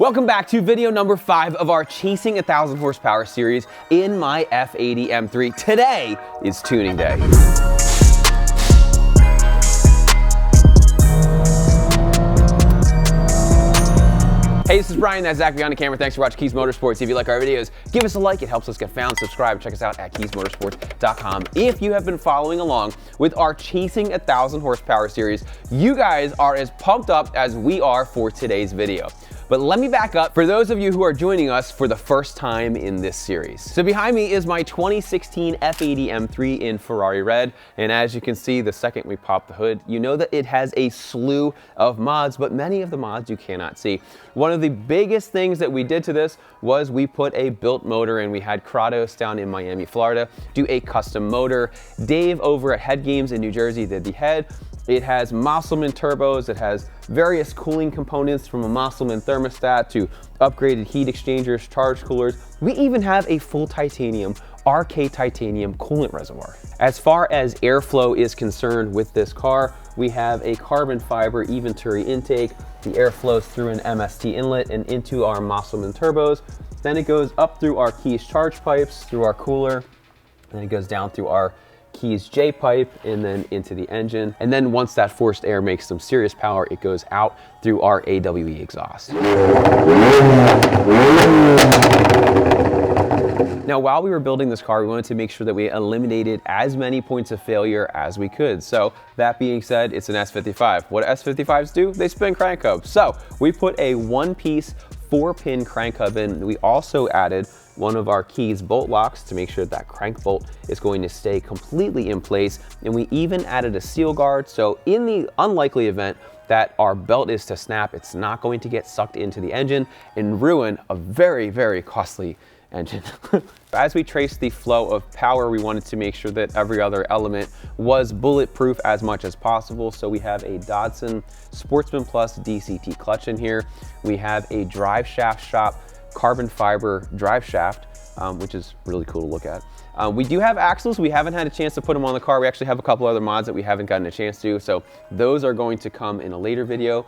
Welcome back to video number 5 of our Chasing 1,000 Horsepower series in my F80 M3. Today is tuning day. Hey, this is Bryan, that's Zach behind the camera. Thanks for watching Kies Motorsports. If you like our videos, give us a like. It helps us get found. Subscribe. Check us out at KiesMotorsports.com. If you have been following along with our Chasing 1,000 Horsepower series, you guys are as pumped up as we are for today's video. But let me back up for those of you who are joining us for the first time in this series. So behind me is my 2016 F80 M3 in Ferrari red. And as you can see, the second we pop the hood, you know that it has a slew of mods, but many of the mods you cannot see. One of the biggest things that we did to this was we put a built motor in. We had Kratos down in Miami, Florida, do a custom motor. Dave over at Head Games in New Jersey did the head. It has Musselman turbos, it has various cooling components from a Musselman thermostat to upgraded heat exchangers, charge coolers. We even have a full titanium, RK titanium coolant reservoir. As far as airflow is concerned with this car, we have a carbon fiber Venturi intake. The air flows through an MST inlet and into our Musselman turbos. Then it goes up through our Kies charge pipes, through our cooler, and it goes down through our Kies J pipe and then into the engine. And then once that forced air makes some serious power, it goes out through our AWE exhaust. Now, while we were building this car, we wanted to make sure that we eliminated as many points of failure as we could. So that being said, it's an S55. What do S55s do? They spin crank hubs. So we put a one-piece 4-pin crank hub in. We also added one of our Kies bolt locks to make sure that crank bolt is going to stay completely in place. And we even added a seal guard. So in the unlikely event that our belt is to snap, it's not going to get sucked into the engine and ruin a very, very costly engine. As we traced the flow of power, we wanted to make sure that every other element was bulletproof as much as possible. So we have a Dodson Sportsman Plus DCT clutch in here. We have a drive shaft shop carbon fiber drive shaft, which is really cool to look at. We do have axles. We haven't had a chance to put them on the car. We actually have a couple other mods that we haven't gotten a chance to, so those are going to come in a later video.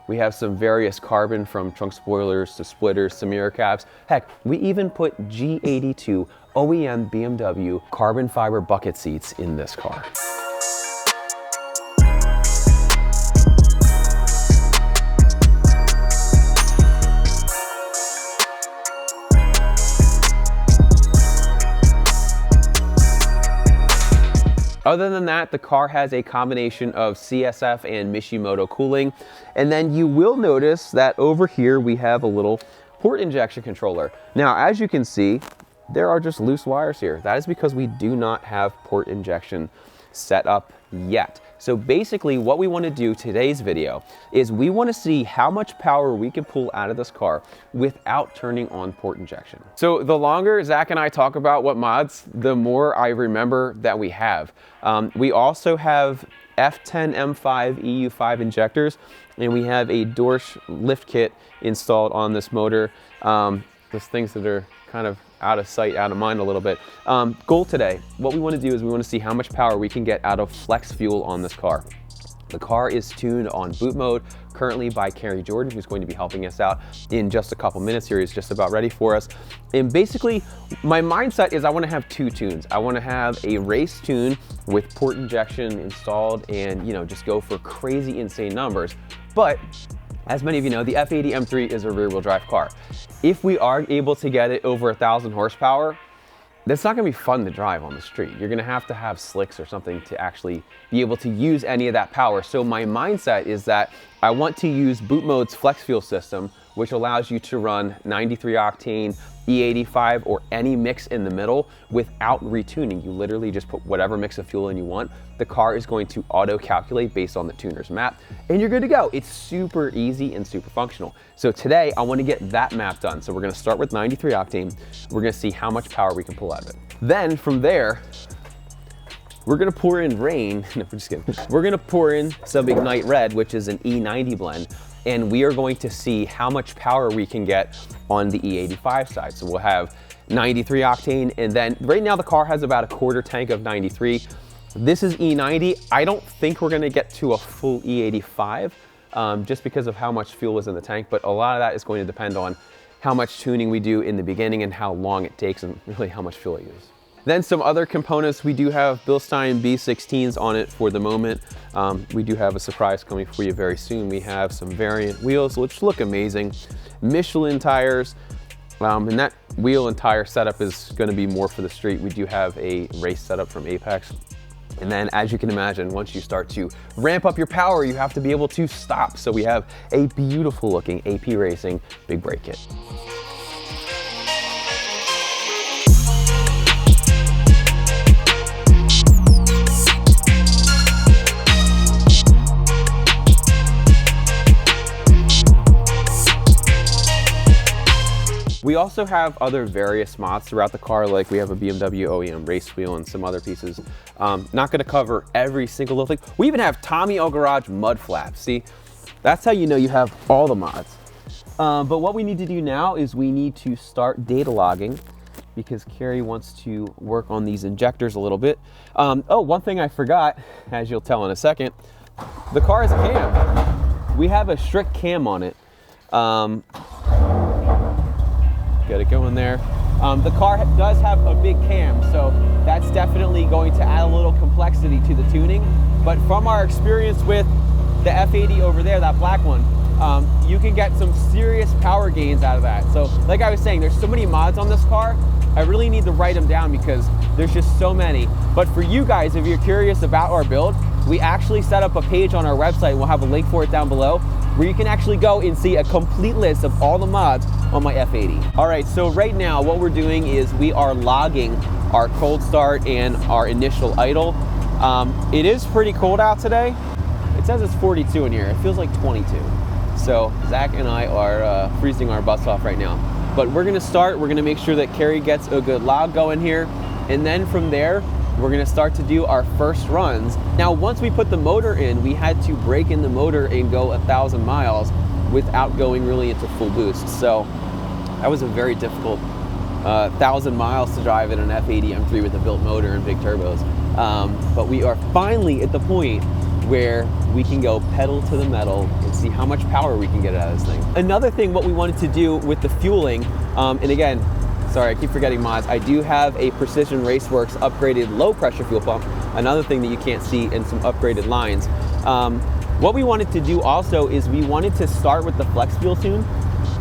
We have some various carbon from trunk spoilers to splitters to mirror caps. Heck, we even put G82 OEM BMW carbon fiber bucket seats in this car. Other than that, the car has a combination of CSF and Mishimoto cooling. And then you will notice that over here we have a little port injection controller. Now, as you can see, there are just loose wires here. That is because we do not have port injection set up yet. So basically what we want to do today's video is we want to see how much power we can pull out of this car without turning on port injection. So the longer Zach and I talk about what mods, the more I remember that we have. We also have F10 M5 EU5 injectors, and we have a Dorsch lift kit installed on this motor. Those things that are kind of out of sight, out of mind a little bit. Goal today, what we want to do is we want to see how much power we can get out of flex fuel on this car. The car is tuned on boot mode currently by Cary Jordan, who's going to be helping us out in just a couple minutes here. He's just about ready for us. And basically, my mindset is I want to have two tunes. I want to have a race tune with port injection installed and, you know, just go for crazy, insane numbers. But as many of you know, the F80 M3 is a rear-wheel drive car. If we are able to get it over 1,000 horsepower, that's not gonna be fun to drive on the street. You're gonna have to have slicks or something to actually be able to use any of that power. So my mindset is that I want to use boot mode's flex fuel system, which allows you to run 93 octane, E85, or any mix in the middle without retuning. You literally just put whatever mix of fuel in you want. The car is going to auto calculate based on the tuner's map, and you're good to go. It's super easy and super functional. So today I want to get that map done. So we're going to start with 93 octane. We're going to see how much power we can pull out of it. Then from there, we're gonna pour in rain. No, we're just kidding. We're gonna pour in some Ignite Red, which is an E90 blend, and we are going to see how much power we can get on the E85 side. So we'll have 93 octane, and then right now the car has about a quarter tank of 93. This is E90. I don't think we're gonna get to a full E85, just because of how much fuel is in the tank, but a lot of that is going to depend on how much tuning we do in the beginning and how long it takes and really how much fuel I use. Then some other components, we do have Bilstein B16s on it for the moment. We do have a surprise coming for you very soon. We have some variant wheels, which look amazing. Michelin tires, and that wheel and tire setup is gonna be more for the street. We do have a race setup from Apex. And then, as you can imagine, once you start to ramp up your power, you have to be able to stop. So we have a beautiful looking AP Racing big brake kit. We also have other various mods throughout the car, like we have a BMW OEM race wheel and some other pieces. Not gonna cover every single little thing. We even have Tommy O Garage mud flaps. See, that's how you know you have all the mods. But what we need to do now is we need to start data logging because Cary wants to work on these injectors a little bit. Oh, one thing I forgot, as you'll tell in a second, the car has a cam. We have a strict cam on it. Get it going there. The car does have a big cam, so that's definitely going to add a little complexity to the tuning. But from our experience with the F80 over there, that black one, you can get some serious power gains out of that. So like I was saying, there's so many mods on this car, I really need to write them down because there's just so many. But for you guys, if you're curious about our build, we actually set up a page on our website. We'll have a link for it down below where you can actually go and see a complete list of all the mods on my F80. All right, so right now what we're doing is we are logging our cold start and our initial idle. It is pretty cold out today. It says it's 42 in here. It feels like 22. So Zach and I are freezing our butts off right now. But we're gonna start, we're gonna make sure that Cary gets a good log going here. And then from there, we're gonna start to do our first runs. Now, once we put the motor in, we had to break in the motor and go 1,000 miles without going really into full boost. So that was a very difficult 1,000 miles to drive in an F80 M3 with a built motor and big turbos. But we are finally at the point where we can go pedal to the metal and see how much power we can get out of this thing. Another thing, what we wanted to do with the fueling, and again, sorry, I keep forgetting mods. I do have a Precision Racewerks upgraded low pressure fuel pump. Another thing that you can't see in some upgraded lines. What we wanted to do also is we wanted to start with the flex fuel tune.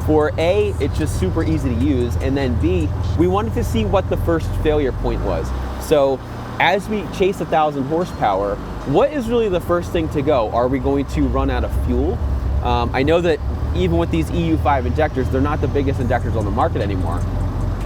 For A, it's just super easy to use. And then B, we wanted to see what the first failure point was. So as we chase 1,000 horsepower, what is really the first thing to go? Are we going to run out of fuel? I know that even with these EU5 injectors, they're not the biggest injectors on the market anymore.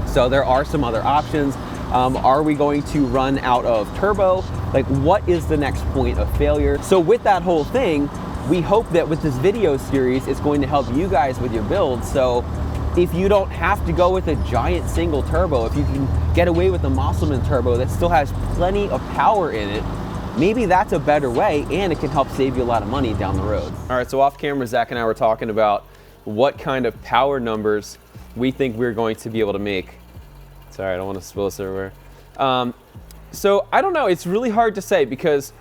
So there are some other options. Are we going to run out of turbo? Like, what is the next point of failure? So with that whole thing, we hope that with this video series, it's going to help you guys with your build. So if you don't have to go with a giant single turbo, if you can get away with a Musselman turbo that still has plenty of power in it, maybe that's a better way and it can help save you a lot of money down the road. All right, so off camera, Zach and I were talking about what kind of power numbers we think we're going to be able to make. Sorry, I don't want to spill this everywhere. So I don't know, it's really hard to say because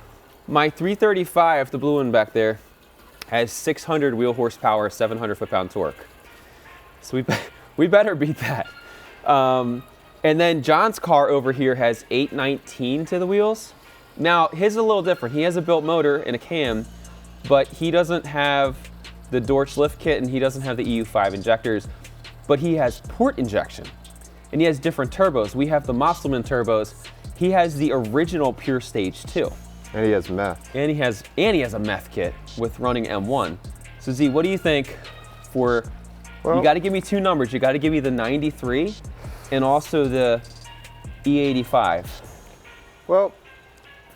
my 335, the blue one back there, has 600 wheel horsepower, 700 foot-pound torque. So we better beat that. And then John's car over here has 819 to the wheels. Now, his is a little different. He has a built motor and a cam, but he doesn't have the Dorch lift kit and he doesn't have the EU5 injectors, but he has port injection and he has different turbos. We have the Musselman turbos. He has the original Pure Stage 2. And he has meth. And he has a meth kit with running M1. So Z, what do you think for, you gotta give me two numbers. You gotta give me the 93 and also the E85. Well,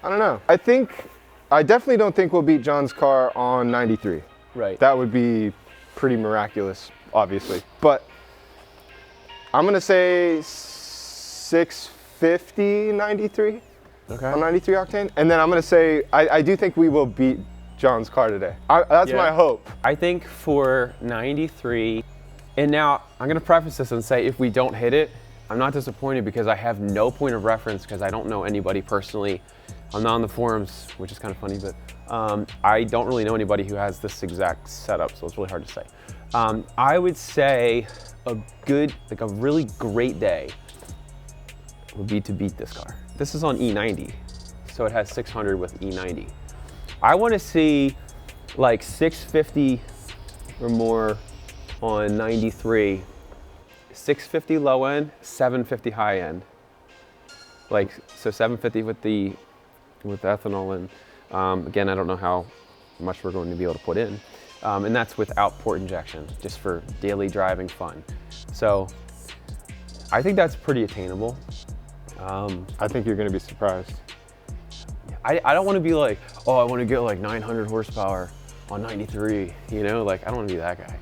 I don't know. I definitely don't think we'll beat John's car on 93. Right. That would be pretty miraculous, obviously. But I'm gonna say 650 93 on 93 octane. And then I'm gonna say, I do think we will beat John's car today. That's my hope. I think for 93, and now I'm gonna preface this and say if we don't hit it, I'm not disappointed because I have no point of reference because I don't know anybody personally. I'm not on the forums, which is kind of funny, but I don't really know anybody who has this exact setup, so it's really hard to say. I would say a really great day would be to beat this car. This is on E90, so it has 600 with E90. I want to see like 650 or more on 93, 650 low end, 750 high end. Like, so 750 with the ethanol, and again, I don't know how much we're going to be able to put in. And that's without port injection, just for daily driving fun. So I think that's pretty attainable. I think you're going to be surprised. I don't want to be like, oh, I want to get like 900 horsepower on 93, you know? Like, I don't want to be that guy.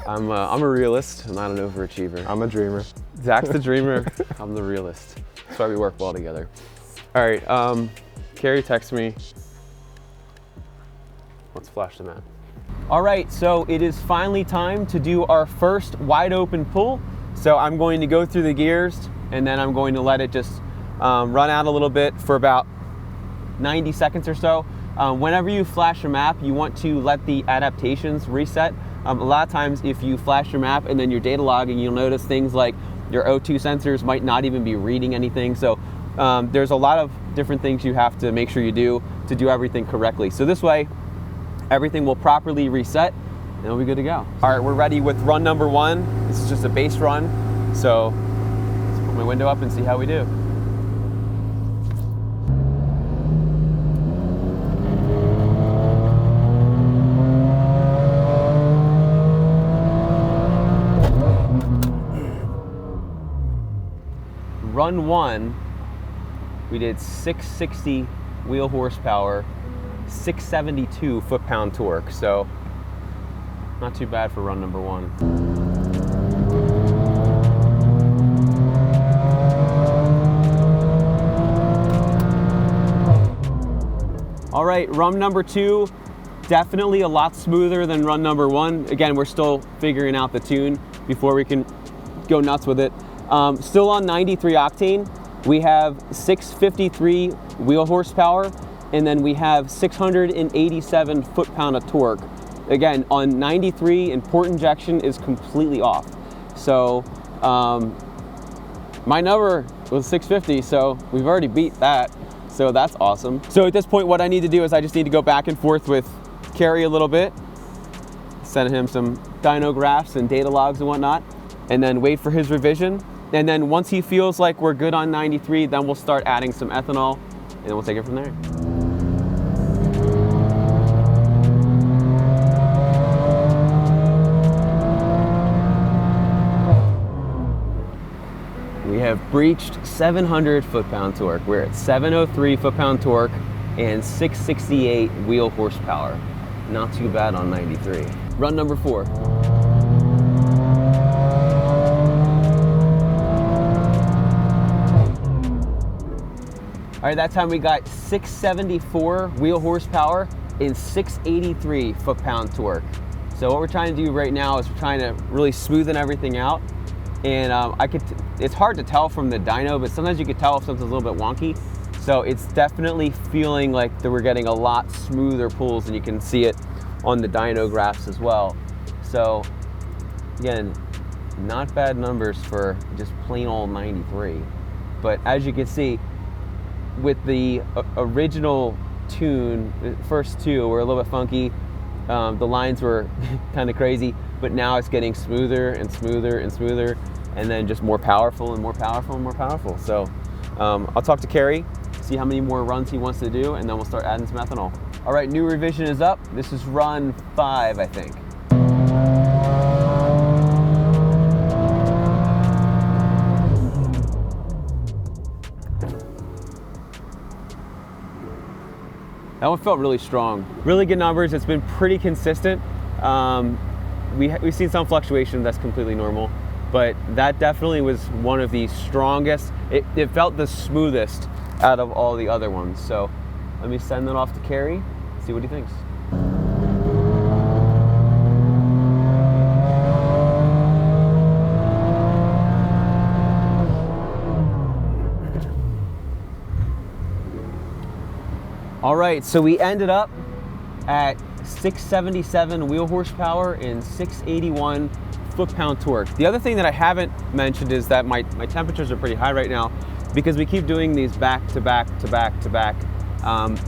I'm a realist, I'm not an overachiever. I'm a dreamer. Zach's the dreamer, I'm the realist. That's why we work well together. All right, Cary, text me. Let's flash the map. All right, so it is finally time to do our first wide open pull. So I'm going to go through the gears and then I'm going to let it just run out a little bit for about 90 seconds or so. Whenever you flash a map, you want to let the adaptations reset. A lot of times if you flash your map and then you're data logging, you'll notice things like your O2 sensors might not even be reading anything. So there's a lot of different things you have to make sure you do to do everything correctly. So this way, everything will properly reset and it'll be good to go. All right, we're ready with run number 1. This is just a base run. So let's put my window up and see how we do. Run 1, we did 660 wheel horsepower, 672 foot-pound torque, so not too bad for run number 1. All right, run number 2, definitely a lot smoother than run number 1. Again, we're still figuring out the tune before we can go nuts with it. Still on 93 octane, we have 653 wheel horsepower, and then we have 687 foot-pound of torque. Again, on 93, and port injection is completely off. So my number was 650, so we've already beat that. So that's awesome. So at this point, what I need to do is I just need to go back and forth with Cary a little bit, send him some dyno graphs and data logs and whatnot, and then wait for his revision. And then once he feels like we're good on 93, then we'll start adding some ethanol, and then we'll take it from there. We have breached 700 foot-pound torque. We're at 703 foot-pound torque and 668 wheel horsepower. Not too bad on 93. Run number 4. All right, that time we got 674 wheel horsepower and 683 foot-pound torque. So what we're trying to do right now is we're trying to really smoothen everything out. And it's hard to tell from the dyno, but sometimes you can tell if something's a little bit wonky. So it's definitely feeling like that we're getting a lot smoother pulls, and you can see it on the dyno graphs as well. So again, not bad numbers for just plain old 93. But as you can see, with the original tune, the first two were a little bit funky. The lines were kind of crazy, but now it's getting smoother and smoother and smoother, and then just more powerful and more powerful and more powerful. So I'll talk to Cary, see how many more runs he wants to do, and then we'll start adding some ethanol. All right, new revision is up. This is run 5, I think. That one felt really strong. Really good numbers. It's been pretty consistent. We've seen some fluctuation. That's completely normal. But that definitely was one of the strongest. It felt the smoothest out of all the other ones. So let me send that off to Cary, see what he thinks. All right, so we ended up at 677 wheel horsepower and 681 foot-pound torque. The other thing that I haven't mentioned is that my temperatures are pretty high right now because we keep doing these back to back to back to back.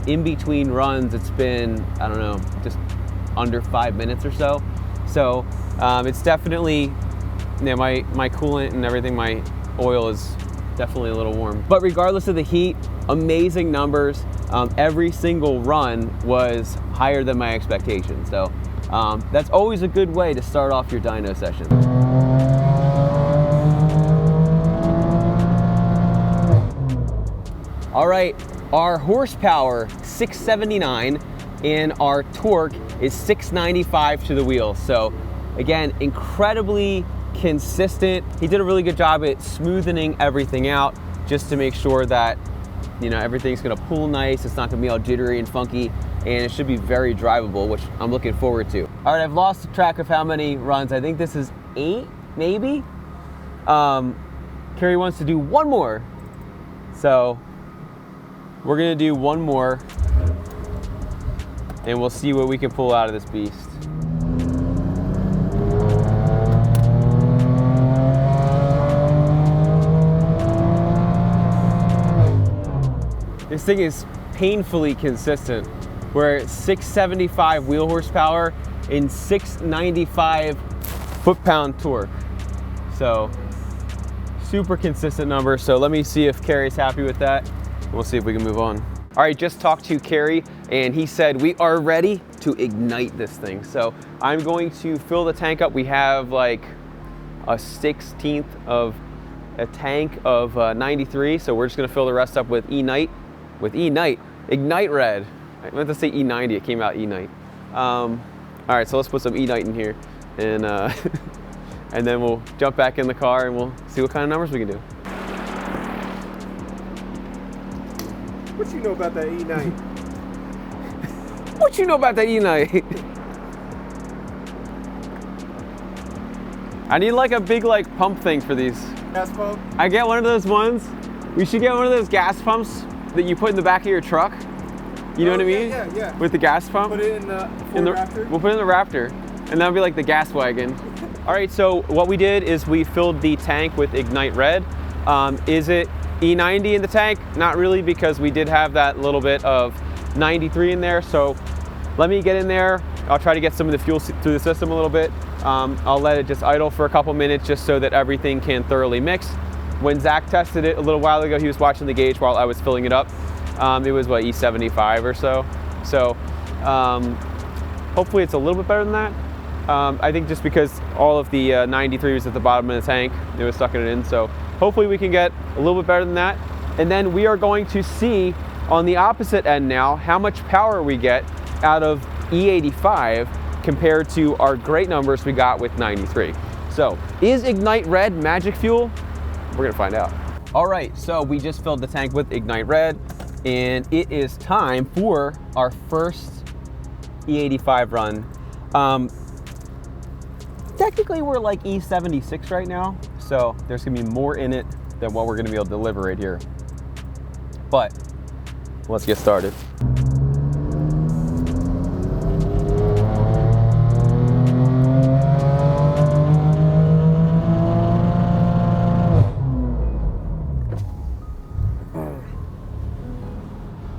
In between runs, it's been, I don't know, just under 5 minutes or so. So it's definitely, yeah, my coolant and everything, my oil is definitely a little warm. But regardless of the heat, amazing numbers. Every single run was higher than my expectations. So that's always a good way to start off your dyno session. All right, our horsepower, 679, and our torque is 695 to the wheel. So again, incredibly consistent. He did a really good job at smoothing everything out just to make sure that, you know, everything's gonna pull nice, it's not gonna be all jittery and funky, and it should be very drivable, which I'm looking forward to. All right, I've lost track of how many runs. I think this is 8, maybe? Cary wants to do one more. So we're gonna do one more, and we'll see what we can pull out of this beast. This thing is painfully consistent. We're at 675 wheel horsepower and 695 foot-pound torque. So super consistent number. So let me see if Cary's happy with that. We'll see if we can move on. All right, just talked to Cary and he said we are ready to ignite this thing. So I'm going to fill the tank up. We have like a 1/16 of a tank of 93. So we're just gonna fill the rest up with Ignite Red. I meant to say E90, it came out Ignite. All right, so let's put some Ignite in here and and then we'll jump back in the car and we'll see what kind of numbers we can do. What you know about that E90? What you know about that E90? I need like a big like pump thing for these. Gas pump? I get one of those ones. We should get one of those gas pumps that you put in the back of your truck. You know what I mean? Yeah. With the gas pump. Put it in the Raptor? We'll put it in the Raptor. And that'll be like the gas wagon. All right, so what we did is we filled the tank with Ignite Red. Is it E90 in the tank? Not really, because we did have that little bit of 93 in there. So let me get in there. I'll try to get some of the fuel through the system a little bit. I'll let it just idle for a couple minutes just so that everything can thoroughly mix. When Zach tested it a little while ago, he was watching the gauge while I was filling it up. It was what, E75 or so. So hopefully it's a little bit better than that. I think just because all of the 93 was at the bottom of the tank, it was sucking it in. So hopefully we can get a little bit better than that. And then we are going to see on the opposite end now how much power we get out of E85 compared to our great numbers we got with 93. So is Ignite Red magic fuel? We're gonna find out. All right, so we just filled the tank with Ignite Red and it is time for our first E85 run. Technically we're like E76 right now, so there's gonna be more in it than what we're gonna be able to deliver right here. But let's get started.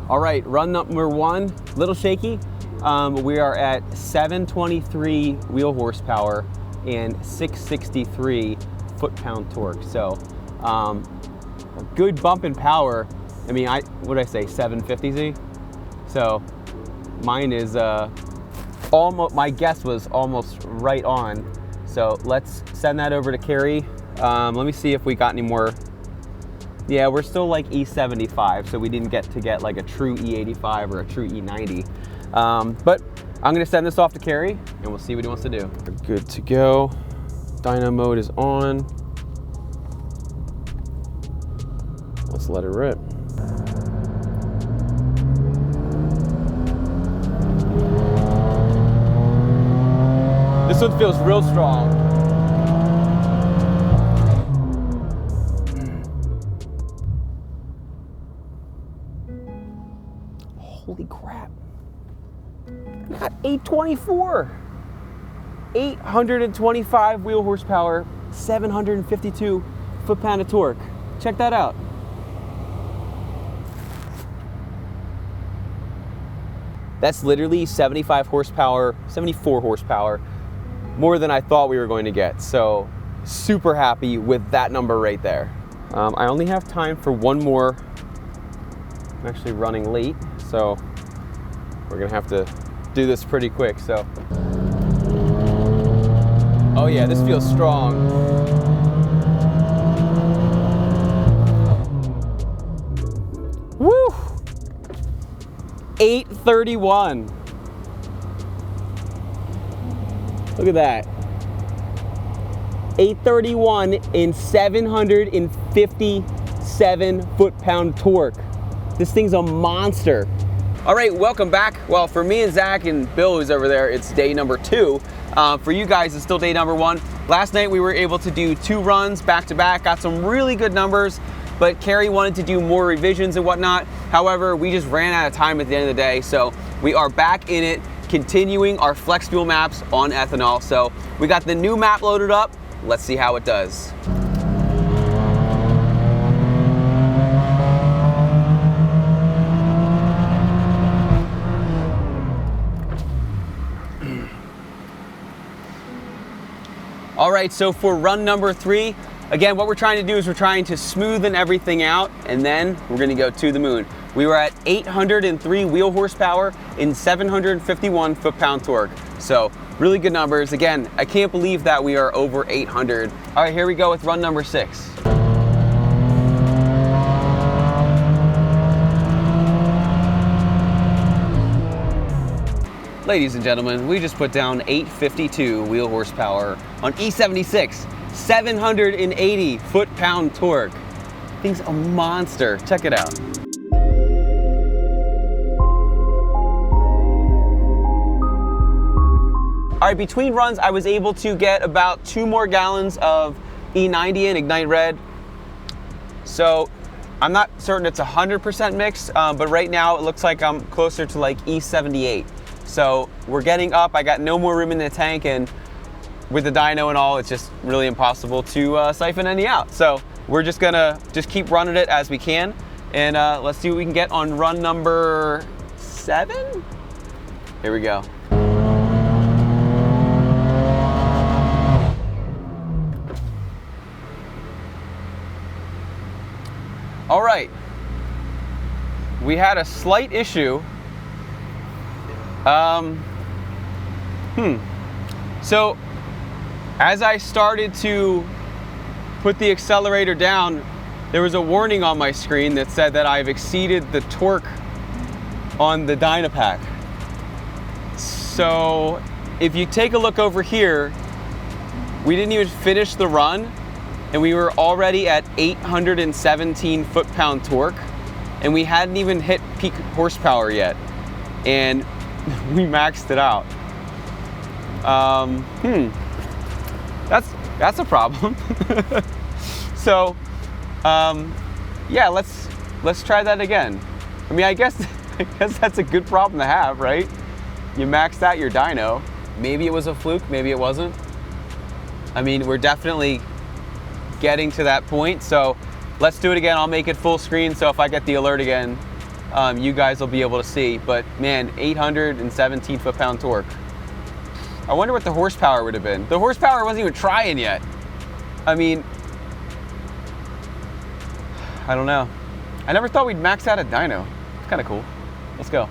All right, run number 1, little shaky. We are at 723 wheel horsepower and 663 foot-pound torque. So a good bump in power. I mean, what did I say, 750Z? So mine is almost, my guess was almost right on. So let's send that over to Cary. Let me see if we got any more. Yeah, we're still like E75, so we didn't get to get like a true E85 or a true E90. But I'm gonna send this off to Cary and we'll see what he wants to do. We're good to go. Dyno mode is on. Let's let it rip. This one feels real strong. Holy crap. 824. 825 wheel horsepower, 752 foot-pound of torque. Check that out. That's literally 75 horsepower, 74 horsepower, more than I thought we were going to get. So super happy with that number right there. I only have time for one more. I'm actually running late, so we're gonna have to do this pretty quick. So, oh yeah, this feels strong. Woo! 831. Look at that. 831 in 757 foot-pound torque. This thing's a monster. All right, welcome back. Well, for me and Zach and Bill, who's over there, it's day number 2. For you guys, it's still day number 1. Last night, we were able to do 2 runs back-to-back, got some really good numbers, but Cary wanted to do more revisions and whatnot. However, we just ran out of time at the end of the day, so we are back in it, continuing our flex fuel maps on ethanol. So we got the new map loaded up. Let's see how it does. All right, so for run number 3, again, what we're trying to do is we're trying to smoothen everything out, and then we're gonna go to the moon. We were at 803 wheel horsepower in 751 foot-pound torque. So really good numbers. Again, I can't believe that we are over 800. All right, here we go with run number 6. Ladies and gentlemen, we just put down 852 wheel horsepower on E76, 780 foot-pound torque. Thing's a monster. Check it out. All right, between runs, I was able to get about 2 more gallons of E90 in Ignite Red. So I'm not certain it's 100% mixed, but right now it looks like I'm closer to like E78. So we're getting up. I got no more room in the tank, and with the dyno and all, it's just really impossible to siphon any out. So we're just gonna keep running it as we can, and let's see what we can get on run number 7. Here we go. All right, we had a slight issue. So as I started to put the accelerator down, there was a warning on my screen that said that I've exceeded the torque on the Dynapack. So if you take a look over here, we didn't even finish the run, and we were already at 817 foot-pound torque, and we hadn't even hit peak horsepower yet, and we maxed it out. That's a problem. So, yeah, let's try that again. I mean, I guess that's a good problem to have, right? You maxed out your dyno. Maybe it was a fluke, maybe it wasn't. I mean, we're definitely getting to that point, so let's do it again. I'll make it full screen, so if I get the alert again, you guys will be able to see. But man, 817 foot-pound torque. I wonder what the horsepower would have been. The horsepower wasn't even trying yet. I mean, I don't know. I never thought we'd max out a dyno. It's kind of cool. Let's go.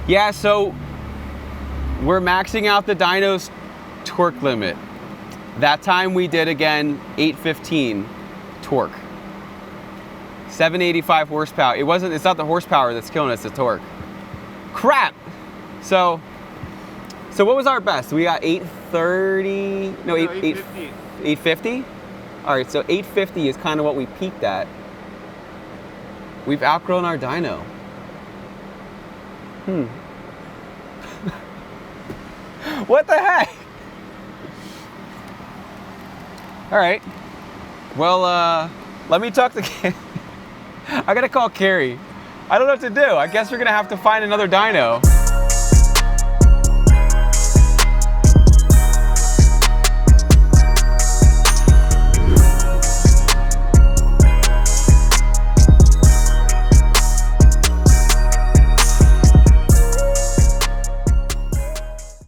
Yeah, so we're maxing out the dyno's torque limit. That time we did, again, 815 torque. 785 horsepower. It's not the horsepower that's killing us, the torque. Crap! So what was our best? We got 830, no, 850. 850? All right, so 850 is kind of what we peaked at. We've outgrown our dyno. What the heck? All right. Well, let me talk to I gotta call Cary. I don't know what to do. I guess we're gonna have to find another dyno.